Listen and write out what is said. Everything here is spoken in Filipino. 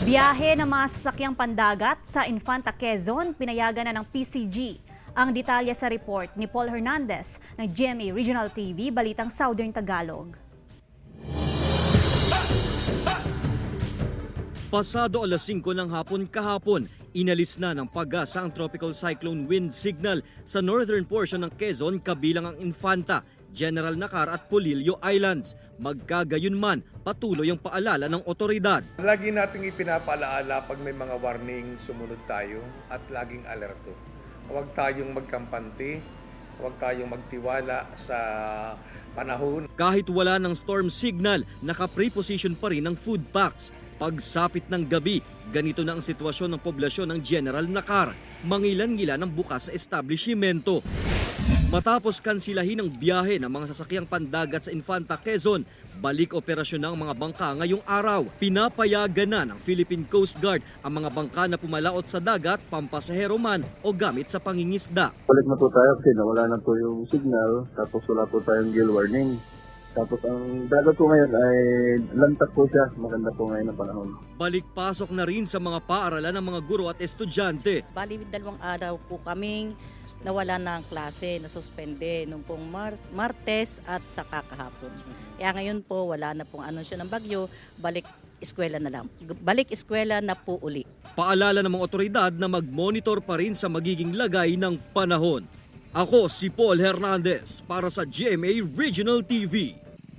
Biyahe ng mga sasakyang pandagat sa Infanta Quezon, pinayagan na ng PCG. Ang detalye sa report ni Paul Hernandez ng GMA Regional TV, Balitang Southern Tagalog. Pasado alas 5 ng hapon kahapon, inalis na ng Pag-asa ang tropical cyclone wind signal sa northern portion ng Quezon kabilang ang Infanta, General Nakar at Polillo Islands. Magkagayunman, patuloy ang paalala ng otoridad. Lagi nating ipinapaalaala pag may mga warning, sumunod tayo at laging alerto. Huwag tayong magkampante, huwag tayong magtiwala sa panahon. Kahit wala ng storm signal, naka-preposition pa rin ang food packs. Pagsapit ng gabi, ganito na ang sitwasyon ng poblasyon ng General Nakar. Mangilan-ngilan ang bukas sa establishmento. Matapos kansilahin ang biyahe ng mga sasakyang pandagat sa Infanta Quezon, balik operasyon ng mga bangka ngayong araw. Pinapayagan na ng Philippine Coast Guard ang mga bangka na pumalaot sa dagat, pampasahero man o gamit sa pangingisda. Balik na po tayo kasi nawala na po yung signal, tapos wala po tayong gale warning. Tapos ang dagat po ngayon ay lantak po siya, maganda po ngayon ang panahon. Balik pasok na rin sa mga paaralan ng mga guro at estudyante. Bali, 2 araw po kaming nawala na ang klase, nasuspende nung pong Martes at saka kahapon. Kaya ngayon po, wala na pong anunsyo ng bagyo, balik eskwela na lang. Balik eskwela na po uli. Paalala ng mga otoridad na mag-monitor pa rin sa magiging lagay ng panahon. Ako si Paul Hernandez para sa GMA Regional TV.